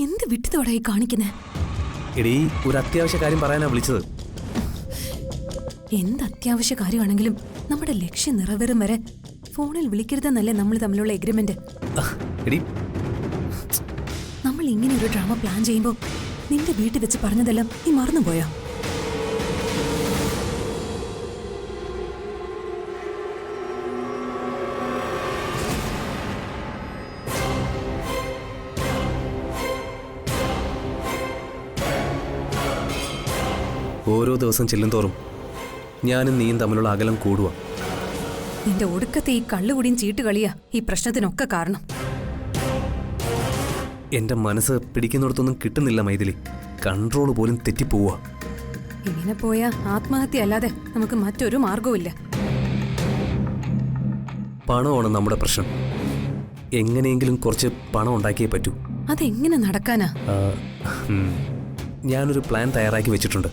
എന്ത് വിട്ടുതോടായി കാണിക്കുന്നേ? എടീ, ഒരു അത്യാവശ്യ കാര്യം പറയാനാ വിളിച്ചത്. എന്ത് അത്യാവശ്യ കാര്യമാണെങ്കിലും നമ്മുടെ ലക്ഷ്യം നിറവേറും വരെ ഫോണിൽ വിളിക്കരുതെന്നല്ലേ നമ്മൾ തമ്മിലുള്ള എഗ്രിമെന്റ്. എടീ, നമ്മൾ ഇങ്ങനെ ഒരു ഡ്രാമ പ്ലാൻ ചെയ്യുമ്പോൾ നിന്റെ വീട്ടിൽ വെച്ച് പറഞ്ഞതെല്ലാം നീ മറന്നുപോയോ? ഓരോ ദിവസം ചെല്ലുംതോറും ഞാനും നീയും തമ്മിലുള്ള അകലം കൂടുക. നിന്റെ ഒടുക്കത്തെ ഈ കള്ളുകുടിയും ചീട്ടുകളിയാ ഈ പ്രശ്നത്തിനൊക്കെ കാരണം. എന്റെ മനസ്സ് പിടിക്കുന്നിടത്തൊന്നും കിട്ടുന്നില്ല മൈഥിലി. കൺട്രോൾ പോലും തെറ്റിപ്പോവുക. ഇങ്ങനെ പോയാ ആത്മഹത്യ അല്ലാതെ നമുക്ക് മറ്റൊരു മാർഗവുമില്ല. പണമാണ് നമ്മുടെ പ്രശ്നം. എങ്ങനെയെങ്കിലും കുറച്ച് പണം ഉണ്ടാക്കിയേ പറ്റൂ. അതെങ്ങനെ നടക്കാനാ? ഞാനൊരു പ്ലാൻ തയ്യാറാക്കി വെച്ചിട്ടുണ്ട്.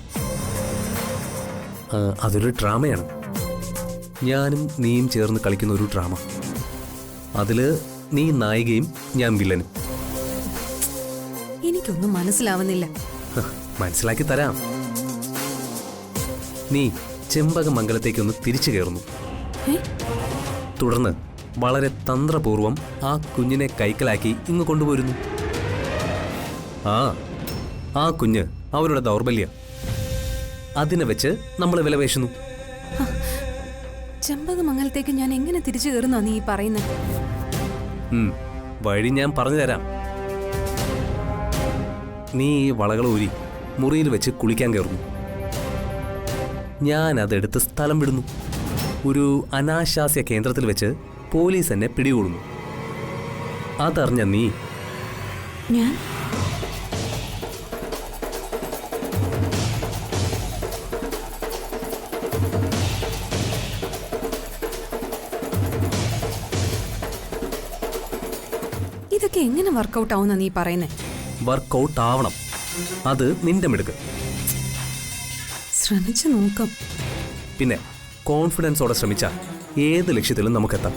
അതൊരു ഡ്രാമയാണ്. ഞാനും നീയും ചേർന്ന് കളിക്കുന്ന ഒരു ഡ്രാമ. അതില് നീ നായികയും ഞാൻ വില്ലനും. എനിക്കൊന്നും മനസ്സിലാവുന്നില്ല. മനസ്സിലാക്കി തരാം. നീ ചെമ്പകമംഗലത്തേക്കൊന്ന് തിരിച്ചു കയറുന്നു. തുടർന്ന് വളരെ തന്ത്രപൂർവം ആ കുഞ്ഞിനെ കൈക്കലാക്കി ഇങ്ങ് കൊണ്ടുപോരുന്നു. ആ കുഞ്ഞ് അവരുടെ ദൗർബല്യം. അതിനെ വെച്ച് നമ്മൾ വിലപേശുന്നു. ചെമ്പകമംഗലത്തേക്ക് ഞാൻ എങ്ങനെ തിരിച്ചു കയറുന്നോ നീ പറയുന്നത്? വഴി ഞാൻ പറഞ്ഞു തരാം. നീ ഈ വളകൾ ഊരി മുറിയിൽ വെച്ച് കുളിക്കാൻ കയറുന്നു. ഞാൻ അതെടുത്ത് സ്ഥലം വിടുന്നു. ഒരു അനാശാസ്യ കേന്ദ്രത്തിൽ വെച്ച് പോലീസ് എന്നെ പിടികൂടുന്നു. അതറിഞ്ഞ നീ ഞാൻ ഇതൊക്കെ എങ്ങനെ വർക്കൗട്ട് ആവുന്ന നീ പറയുന്നേ? വർക്കൗട്ട് ആവണം. അത് നിന്റെ മിടുക്ക്. ശ്രമിച്ചു നോക്കാം. പിന്നെ കോൺഫിഡൻസോടെ ശ്രമിച്ചാൽ ഏത് ലക്ഷ്യത്തിലും നമുക്കെത്താം.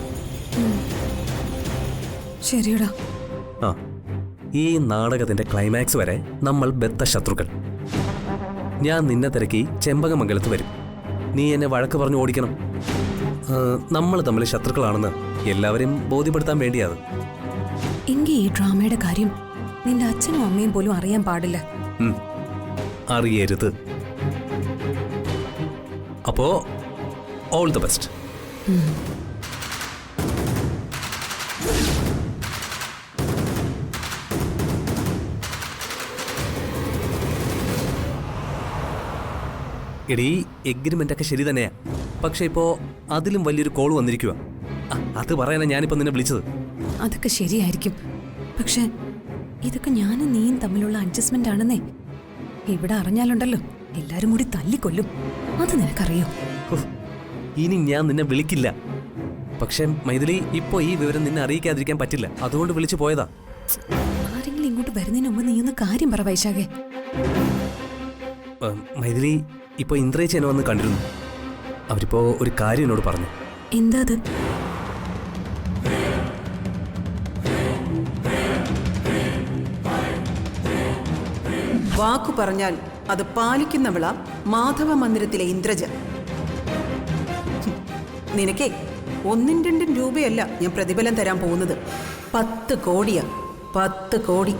ശരിയടാ. ഈ നാടകത്തിന്റെ ക്ലൈമാക്സ് വരെ നമ്മൾ ബദ്ധ ശത്രുക്കൾ. ഞാൻ നിന്നെ തിരക്കി ചെമ്പകമംഗലത്ത് വരും. നീ എന്നെ വഴക്ക് പറഞ്ഞു ഓടിക്കണം. നമ്മൾ തമ്മിൽ ശത്രുക്കളാണെന്ന് എല്ലാവരെയും ബോധ്യപ്പെടുത്താൻ വേണ്ടിയത്. എങ്കിൽ ഈ ഡ്രാമയുടെ കാര്യം നിന്റെ അച്ഛനും അമ്മയും പോലും അറിയാൻ പാടില്ല. അറിയരുത്. അപ്പോ ഓൾ ദ ബെസ്റ്റ്. എടീ, എഗ്രിമെന്റ് ഒക്കെ ശരി തന്നെയാ. പക്ഷെ ഇപ്പോ അതിലും വലിയൊരു കോൾ വന്നിരിക്കുക. അത് പറയാനാ ഞാനിപ്പോ നിന്നെ വിളിച്ചത്. അതൊക്കെ ശരിയായിരിക്കും. പക്ഷെ ഇതൊക്കെ ഞാനും നീയും തമ്മിലുള്ള അഡ്ജസ്റ്റ്മെന്റ് ആണെന്നേ. ഇവിടെ അറിഞ്ഞാലുണ്ടല്ലോ എല്ലാരും കൂടി തല്ലിക്കൊല്ലും. അത് നിനക്കറിയോ? ഇനി ഞാൻ നിന്നെ വിളിക്കില്ല. പക്ഷെ മൈഥിലി, ഇപ്പോ ഈ വിവരം നിന്നെ അറിയിക്കാതിരിക്കാൻ പറ്റില്ല. അതുകൊണ്ട് വിളിച്ചു പോയതാ. ആരെങ്കിലും ഇങ്ങോട്ട് വരുന്നതിന് മുമ്പ് നീ ഒന്ന് കാര്യം പറ വൈശാഖേ. മൈഥിലി, ഇപ്പൊ ഇന്ദ്രേച്ചി എന്നെ വന്ന് കണ്ടിരുന്നു. അവരിപ്പോ ഒരു കാര്യം എന്നോട് പറഞ്ഞു. എന്താ അത്? വാക്കു പറഞ്ഞാൽ അത് പാലിക്കുന്നവള മാധവ മന്ദിരത്തിലെ ഇന്ദ്രജ. നിനക്കേ 1-2 രൂപയല്ല ഞാൻ പ്രതിഫലം തരാൻ പോകുന്നത്. 10 കോടിയാ. 10 കോടി.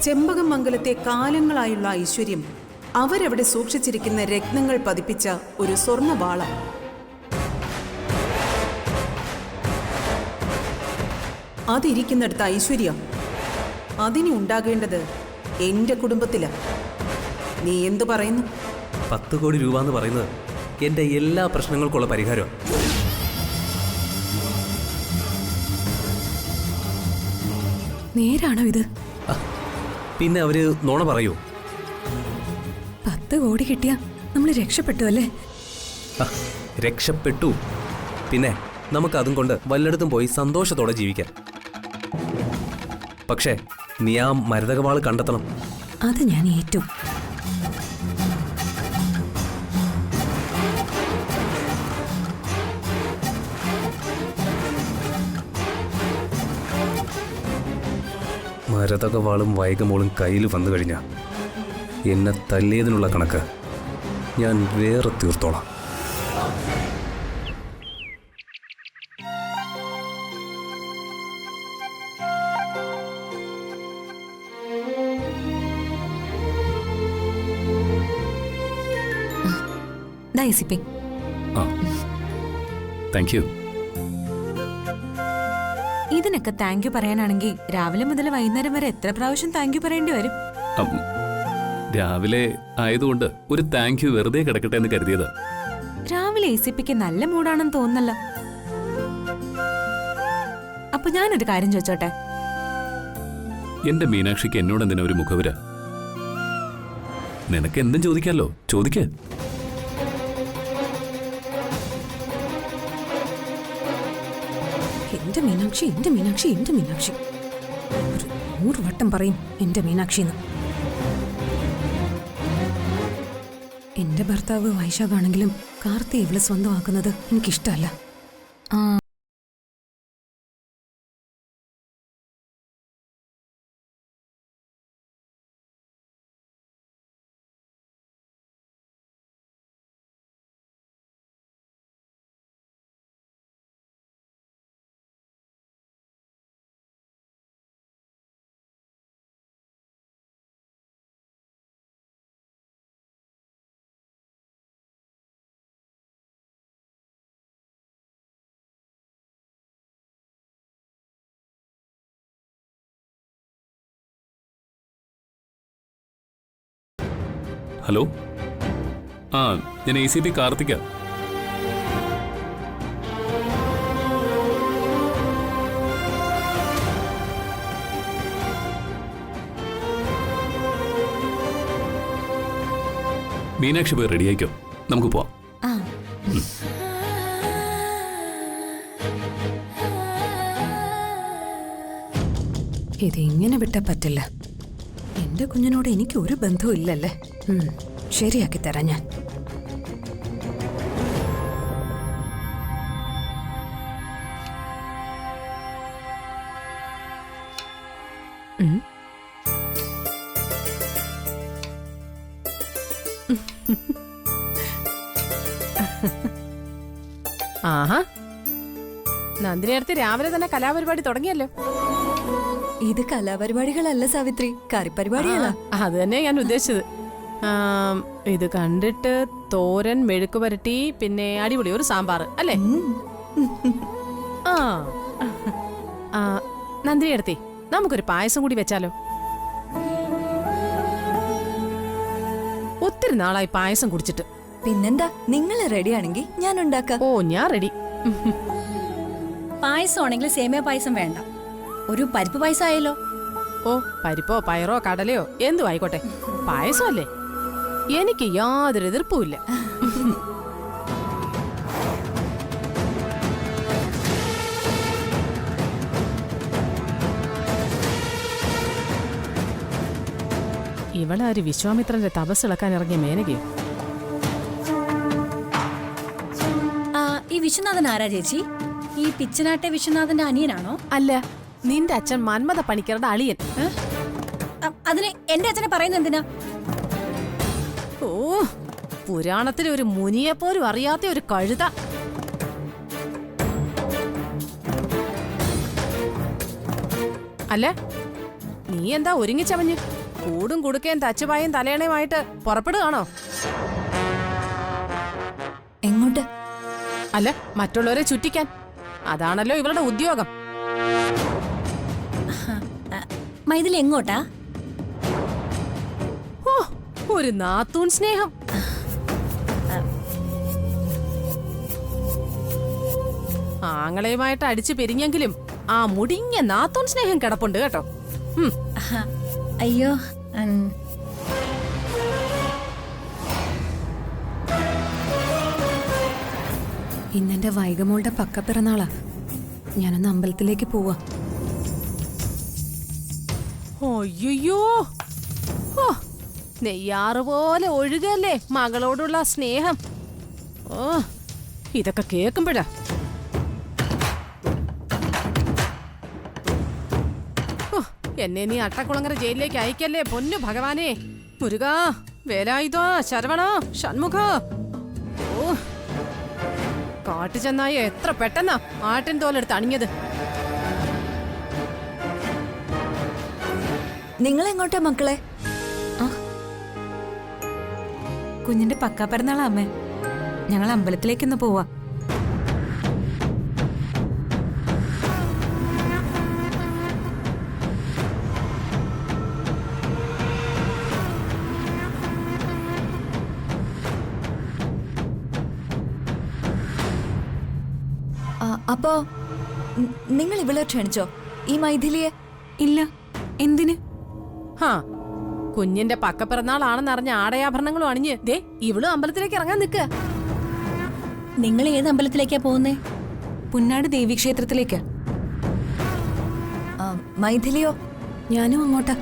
ചെമ്പകമംഗലത്തെ കാലങ്ങളായുള്ള ഐശ്വര്യം അവരവിടെ സൂക്ഷിച്ചിരിക്കുന്ന രത്നങ്ങൾ പതിപ്പിച്ച ഒരു സ്വർണ്ണവാള. അതിരിക്കുന്നിടത്ത് ഐശ്വര്യം. അതിന് ഉണ്ടാകേണ്ടത് എന്റെ കുടുംബത്തിലാ. നീ എന്തു പറയുന്നു? 10 കോടി രൂപ എന്ന് പറയുന്നത് എന്റെ എല്ലാ പ്രശ്നങ്ങൾക്കുള്ള പരിഹാരമാണ്. നേരാണോ ഇത്? പിന്നെ അവര് നോണ പറയൂ? 10 കോടി കിട്ടിയാ നമ്മൾ രക്ഷപ്പെട്ടു അല്ലേ? രക്ഷപ്പെട്ടു. പിന്നെ നമുക്ക് അതും കൊണ്ട് വല്ലയിടത്തും പോയി സന്തോഷത്തോടെ ജീവിക്കാം. പക്ഷേ നീ ആ മരതകവാള് കണ്ടെത്തണം. അത് ഞാൻ ഏറ്റു. മരതകവാളും വൈകമോളും കയ്യിൽ വന്നു കഴിഞ്ഞാൽ എന്നെ തല്ലിയതിനുള്ള കണക്ക് ഞാൻ വേറെ തീർത്തോളാം. ദാ ACP. ആ, താങ്ക് യു. ഇതിനൊക്കെ താങ്ക് യു പറയാനാണെങ്കിൽ രാവിലെ മുതൽ വൈകുന്നേരം വരെ എത്ര പ്രാവശ്യം താങ്ക് യു പറയേണ്ടി വരും? രാവിലെ ആയതുകൊണ്ട് ഒരു താങ്ക് യു വെറുതെ കിടക്കട്ടെ എന്ന് കരുതിയത്. രാവിലെ ACPക്ക് നല്ല മൂടാണെന്ന് തോന്നുന്നല്ലോ. അപ്പൊ ഞാനൊരു കാര്യം ചോദിച്ചോട്ടെ? എന്റെ മീനാക്ഷിക്ക് എന്നോട് എന്തിനാ ഒരു മുഖവര? നിനക്ക് എന്തും ചോദിക്കാമല്ലോ, ചോദിക്കേ. എന്റെ മീനാക്ഷി, എന്റെ മീനാക്ഷി, എന്റെ മീനാക്ഷി. ഒരു 100 വട്ടം പറയും എന്റെ മീനാക്ഷിന്ന്. എന്റെ ഭർത്താവ് വൈശാഖാണെങ്കിലും കാർത്തി ഇവളെ സ്വന്തമാക്കുന്നത് എനിക്കിഷ്ടമല്ല. ഹലോ, ആ ഞാൻ ACP കാർത്തിക. മീനാക്ഷി പോയി റെഡിയായിക്കോ, നമുക്ക് പോവാം. ഇത് ഇങ്ങനെ വിട്ടാ പറ്റില്ല. എന്റെ കുഞ്ഞിനോട് എനിക്ക് ഒരു ബന്ധവും ഇല്ലല്ലേ. ശരിയാക്കി തരാം ഞാൻ. ആഹാ, നന്ദിനിയടുത്ത് രാവിലെ തന്നെ കലാപരിപാടി തുടങ്ങിയല്ലോ. ഇത് കലാപരിപാടികളല്ല സാവിത്രി, കറിപ്പരിപാടികളാ. അത് തന്നെ ഞാൻ ഉദ്ദേശിച്ചത്. ഇത് കണ്ടിട്ട് തോരൻ, മെഴുക്ക് പുരട്ടി, പിന്നെ അടിപൊളി ഒരു സാമ്പാർ അല്ലേ? ആ, നന്ദിനിയടുത്തേ നമുക്കൊരു പായസം കൂടി വെച്ചാലോ? ഒത്തിരി നാളായി പായസം കുടിച്ചിട്ട്. പിന്നെന്താ, നിങ്ങൾ റെഡിയാണെങ്കിൽ ഞാൻ ഉണ്ടാക്കാം. ഓ, ഞാൻ റെഡി. പായസം ആണെങ്കിൽ സേമിയ പായസം വേണ്ട, ഒരു പരിപ്പ് പായസം ആയല്ലോ. ഓ, പരിപ്പോ പയറോ കടലയോ എന്തു ആയിക്കോട്ടെ, പായസം അല്ലേ, എനിക്ക് യാതൊരു എതിർപ്പുമില്ല. ഇവളാര് വിശ്വാമിത്രന്റെ തപസ് ഇളക്കാൻ ഇറങ്ങിയ മേനകയോ? ഈ വിശ്വനാഥൻ ആരാ ചേച്ചി? ഈ പിച്ചനാട്ടെ വിശ്വനാഥന്റെ അനിയനാണോ? അല്ല, നിന്റെ അച്ഛൻ മന്മഥ പണിക്കരുടെ അളിയൻ. അതിന് എന്റെ അച്ഛനെ പറയുന്നത് എന്തിനാ? ഓ, പുരാണത്തിലെ ഒരു മുനിയെപ്പോലും അറിയാത്ത ഒരു കഴുത. അല്ല, നീ എന്താ ഒരുങ്ങിച്ചമഞ്ഞ് കൂടും കുടുക്കയും തച്ചുപായും തലയണയുമായിട്ട് പുറപ്പെടുകയാണോ? എങ്ങോട്ട്? അല്ല, മറ്റുള്ളവരെ ചുറ്റിക്കാൻ. അതാണല്ലോ ഇവളുടെ ഉദ്യോഗം. മൈഥിലി എങ്ങോട്ടാ? ഓ, ഒരു നാത്തൂൻ സ്നേഹം. ആങ്ങളയുമായിട്ട് അടിച്ചു പിരിഞ്ഞെങ്കിലും ആ മുടിഞ്ഞ നാത്തൂൻ സ്നേഹം കിടപ്പുണ്ട് കേട്ടോ. അയ്യോ, ഇന്നെന്റെ വൈകമോളുടെ പക്കപ്പിറന്നാളാ. ഞാനൊന്ന് അമ്പലത്തിലേക്ക് പോവാ. അയ്യോ, ഓ, നെയ്യാറ് പോലെ ഒഴുകല്ലേ മകളോടുള്ള സ്നേഹം. ഓ, ഇതൊക്കെ കേൾക്കുമ്പോഴാ. എന്നെ നീ അട്ടക്കുളങ്ങര ജയിലിലേക്ക് അയക്കല്ലേ പൊന്നു ഭഗവാനെ. മുരുകാ, വേലായുധ, ശരവണ, ഷൺമുഖ. ഓ, കാട്ടു ചെന്നായ എത്ര പെട്ടെന്നാ ആട്ടിൻ തോലെടുത്ത് അണിഞ്ഞത്. നിങ്ങളെങ്ങോട്ടാ മക്കളെ? കുഞ്ഞിന്റെ പക്കാ പിറന്നാളാ അമ്മേ. ഞങ്ങൾ അമ്പലത്തിലേക്കൊന്ന് പോവാ. അപ്പോ നിങ്ങൾ ഇവളെ ക്ഷണിച്ചോ, ഈ മൈഥിലിയെ? ഇല്ല. എന്തിന്? ഹാ, കുഞ്ഞിന്റെ പക്കപ്പിറന്നാളാണെന്നറിഞ്ഞ ആടയാഭരണങ്ങളും അണിഞ്ഞ് ദേ ഇവളും അമ്പലത്തിലേക്ക് ഇറങ്ങാൻ നിൽക്കുക. നിങ്ങൾ ഏത് അമ്പലത്തിലേക്കാ പോകുന്നേ? പുന്നാട് ദേവീക്ഷേത്രത്തിലേക്കാ. മൈഥിലിയോ? ഞാനും അങ്ങോട്ടാ.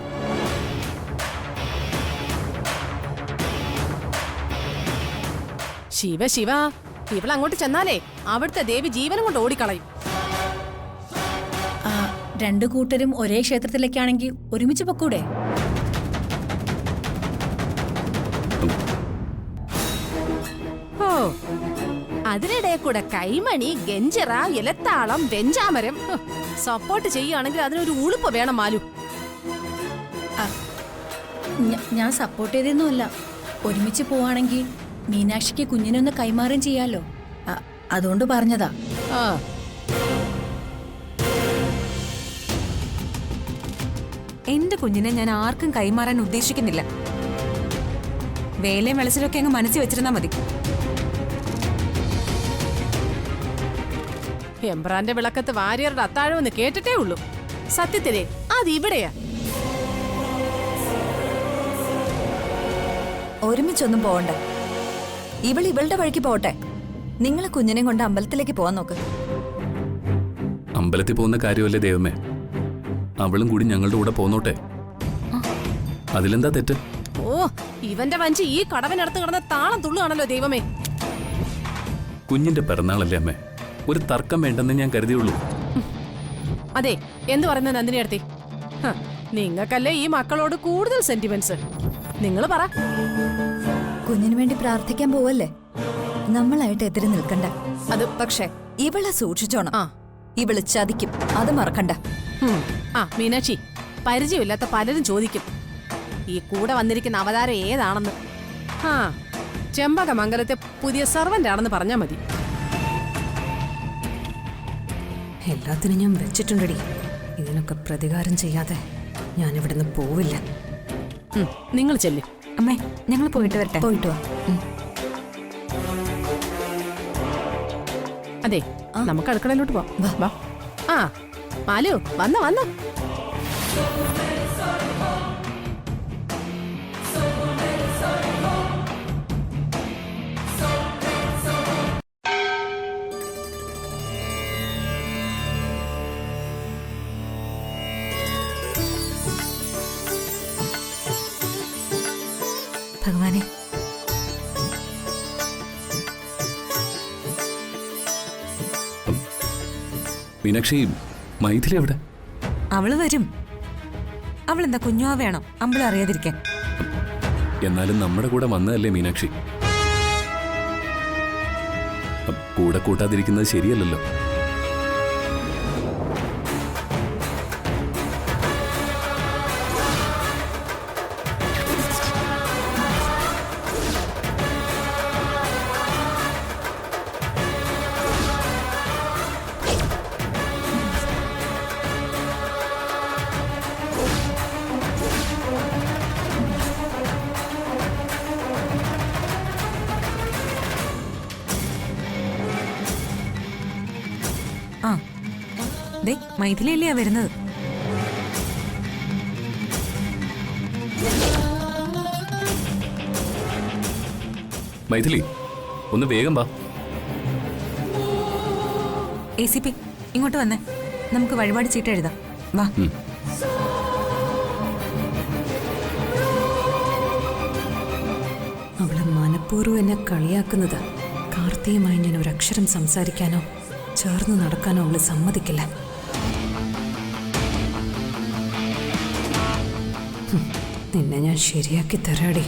ശിവ ശിവ, ഇവളങ്ങോട്ട് ചെന്നാലേ അവിടുത്തെ ദേവി ജീവനം കൊണ്ട് ഓടിക്കളയും. രണ്ടു കൂട്ടരും ഒരേ ക്ഷേത്രത്തിലേക്കാണെങ്കിൽ ഒരുമിച്ച് പൊക്കൂടെ? ഓ, അതിനിടെ കൂടെ കൈമണി, ഗഞ്ചറ, ഇലത്താളം, വെഞ്ചാമരം സപ്പോർട്ട് ചെയ്യുകയാണെങ്കിൽ അതിനൊരു ഉളുപ്പ് വേണം മാലു. ഞാൻ സപ്പോർട്ട് ചെയ്തൊന്നുമല്ല. ഒരുമിച്ച് പോവാണെങ്കിൽ മീനാക്ഷിക്ക് കുഞ്ഞിനൊന്ന് കൈമാറും ചെയ്യാലോ, അതുകൊണ്ട് പറഞ്ഞതാ. ആ, എന്റെ കുഞ്ഞിനെ ഞാൻ ആർക്കും കൈമാറാൻ ഉദ്ദേശിക്കുന്നില്ല. വേലയും വെളച്ചിലൊക്കെ അങ്ങ് മനസ്സിൽ വെച്ചിരുന്നാ മതി. എംബ്രാന്റെ വിളക്കത്ത് വാര്യറുടെ അത്താഴമെന്ന് കേട്ടിട്ടേ ഉള്ളൂ. സത്യത്തിലേ അതിവിടെയാ. ഒരുമിച്ചൊന്നും പോവണ്ട. ഇവളുടെ വഴിക്ക് പോട്ടെ. നിങ്ങൾ കുഞ്ഞിനെ കൊണ്ട് അമ്പലത്തിലേക്ക് പോവാൻ നോക്ക്. അമ്പലത്തിൽ പോകുന്ന കാര്യമല്ലേ ദൈവമേ, അവളും കൂടി ഞങ്ങളുടെ കൂടെ പോന്നോട്ടെ. അതിലെന്താ തെറ്റ്? ഓ, ഇവന്റെ വഞ്ചി ഈ കടവിനടുത്ത് കിടന്ന താളം തുള്ളുകയാണല്ലോ ദൈവമേ. കുഞ്ഞിന്റെ പിറന്നാളല്ലേ അമ്മേ, ഒരു തർക്കം വേണ്ടെന്ന് ഞാൻ കരുതിയുള്ളൂ. അതെ, എന്ത് പറയുന്ന നന്ദിനി അടുത്തി? നിങ്ങൾക്കല്ലേ ഈ മക്കളോട് കൂടുതൽ സെന്റിമെന്റ്സ്. നിങ്ങൾ പറ. കുഞ്ഞിന് വേണ്ടി പ്രാർത്ഥിക്കാൻ പോവല്ലേ, നമ്മളായിട്ട് എതിര് നിൽക്കണ്ട. അത് പക്ഷേ ഇവളെ സൂക്ഷിച്ചോണം. ആ. ഇവള് ചതിക്കും, അത് മറക്കണ്ട. മീനാക്ഷി, പരിചയമില്ലാത്ത പലരും ചോദിക്കും ഈ കൂടെ വന്നിരിക്കുന്ന അവതാരം ഏതാണെന്ന്. ചെമ്പകമംഗലത്തെ പുതിയ സർവന്റ് ആണെന്ന് പറഞ്ഞാ മതി. എല്ലാത്തിനും ഞാൻ വെച്ചിട്ടുണ്ടടി. ഇതിനൊക്കെ പ്രതികാരം ചെയ്യാതെ ഞാൻ ഇവിടുന്ന് പോവില്ല. നിങ്ങൾ ചെല്ല്. അമ്മേ, ഞങ്ങൾ പോയിട്ട് വരട്ടെ. പോയിട്ട് വാ. അതെ, നമുക്ക് അടുക്കളയിലോട്ട് പോവാം. വാ. ആ, മാലു വന്ന. ഭഗവാനെ, മീനാക്ഷി, മൈഥിലി എവിടെ? അവള് വരും. അവളെന്താ കുഞ്ഞുവാവയാണോ അമ്പലം അറിയാതിരിക്കാൻ? എന്നാലും നമ്മുടെ കൂടെ വന്നതല്ലേ മീനാക്ഷി. കൂടെ കൂട്ടാതിരിക്കുന്നത് ശരിയല്ലല്ലോ. ആ, ദേ മൈഥിലിയല്ലേ വരുന്നത്. മൈഥിലി, ഒന്ന് വേഗം വാ. ACP, ഇങ്ങോട്ട് വന്നേ. നമുക്ക് വഴിപാട് ചീട്ട് എഴുതാം. വാ. അവളെ മനഃപൂർവ്വം എന്നെ കളിയാക്കുന്നത്. കാർത്തിയുമായി ഞാൻ ഒരക്ഷരം സംസാരിക്കാനോ ചേർന്ന് നടക്കാനോ അവള് സമ്മതിക്കില്ല. നിന്നെ ഞാൻ ശരിയാക്കി തരാടി.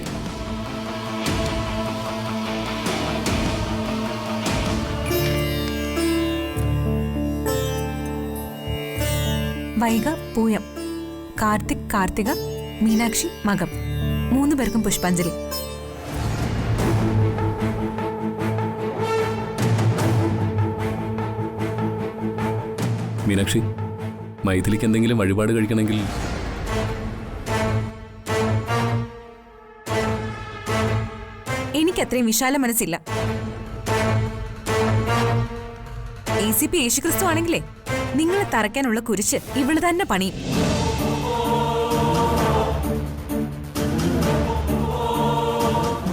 വൈഗ പൂയം, കാർത്തിക് കാർത്തിക, മീനാക്ഷി മകം. 3 പേർക്കും പുഷ്പാഞ്ജലി. മീനാക്ഷി, മൈഥിലിക്ക് എന്തെങ്കിലും വഴിപാട് കഴിക്കണമെങ്കിൽ എനിക്ക് അത്രയും വിശാല മനസ്സില്ല. ACP യേശുക്രിസ്തു ആണെങ്കിലേ നിങ്ങളെ തറയ്ക്കാനുള്ള കുരിശ് ഇവള് തന്നെ പണിയും.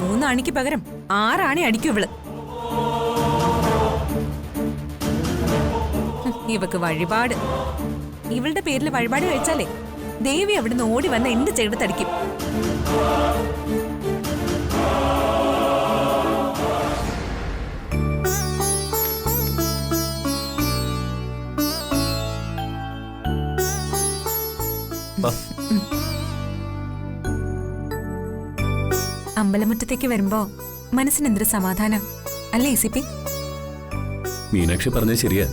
മൂന്നാണിക്ക് പകരം 6 ആണി അടിക്കും ഇവള്. ഇവക്ക് വഴിപാട്, ഇവളുടെ പേരിൽ വഴിപാട് കഴിച്ചാലേ ദേവി അവിടുന്ന് ഓടി വന്ന് എന്റെ ചെകിടത്തടിക്കും. അമ്പലമുറ്റത്തേക്ക് വരുമ്പോ മനസ്സിന് എന്തൊരു സമാധാനം അല്ലേ ACP? മീനാക്ഷി പറഞ്ഞത് ശരിയാ.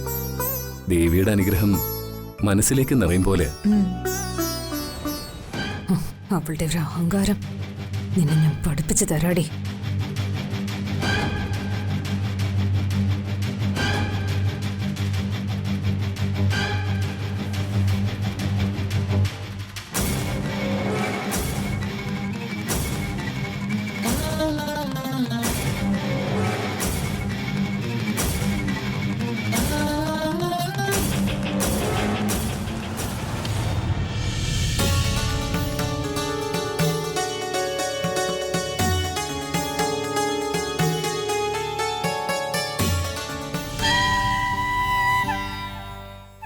ദേവിയുടെ അനുഗ്രഹം മനസ്സിലേക്ക് നിറയും പോലെ. അവളുടെ ഒരു അഹങ്കാരം നിന്നെ ഞാൻ പഠിപ്പിച്ചു തരാടി.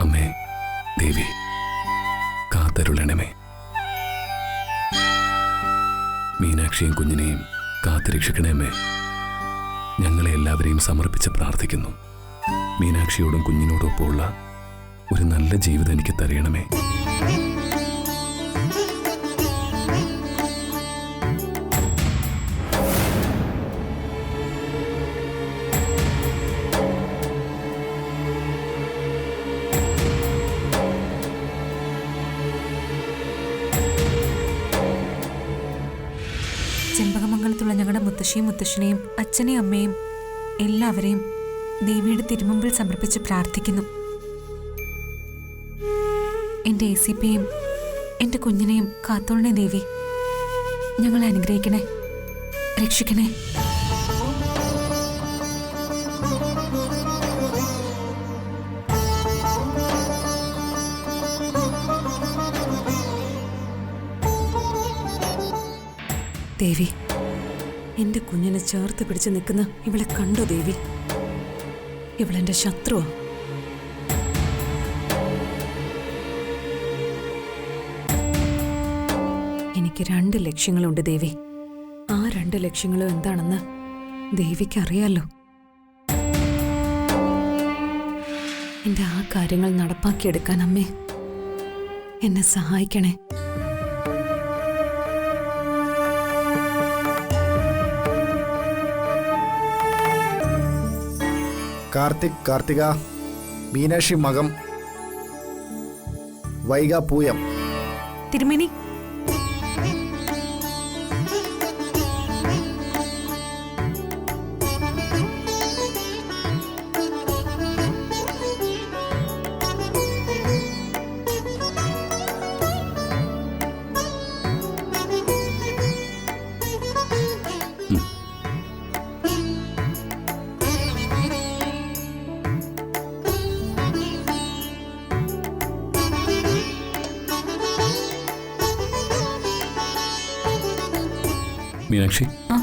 അമ്മേ ദേവി, കാത്തരുളണമേ. മീനാക്ഷിയും കുഞ്ഞിനെയും കാത്തുരക്ഷിക്കണേ അമ്മേ. ഞങ്ങളെ എല്ലാവരെയും സമർപ്പിച്ച് പ്രാർത്ഥിക്കുന്നു. മീനാക്ഷിയോടും കുഞ്ഞിനോടൊപ്പമുള്ള ഒരു നല്ല ജീവിതം എനിക്ക് തരയണമേ. ചെമ്പകമംഗലത്തുള്ള ഞങ്ങളുടെ മുത്തശ്ശിയും മുത്തശ്ശനെയും അച്ഛനെയും അമ്മയും എല്ലാവരെയും ദേവിയുടെ തിരുമുമ്പിൽ സമർപ്പിച്ച് പ്രാർത്ഥിക്കുന്നു. എന്റെ ACPയും എന്റെ കുഞ്ഞിനെയും കാത്തോളണേ ദേവി. ഞങ്ങളെ അനുഗ്രഹിക്കണേ, രക്ഷിക്കണേ. ദേവി, എന്റെ കുഞ്ഞിനെ ചേർത്ത് പിടിച്ച് നിൽക്കുന്ന ഇവളെ കണ്ടോ ദേവി? ഇവളെന്റെ ശത്രുവാ. എനിക്ക് 2 ലക്ഷ്യങ്ങളുണ്ട് ദേവി. ആ 2 ലക്ഷ്യങ്ങളും എന്താണെന്ന് ദേവിക്ക് അറിയാലോ. എന്റെ ആ കാര്യങ്ങൾ നടപ്പാക്കിയെടുക്കാൻ അമ്മേ എന്നെ സഹായിക്കണേ. കാർത്തിക് കാർത്തിക, മീനാക്ഷി മകം, വൈഗ പൂയം. തിരുമേനി, മീനാക്ഷി, ആ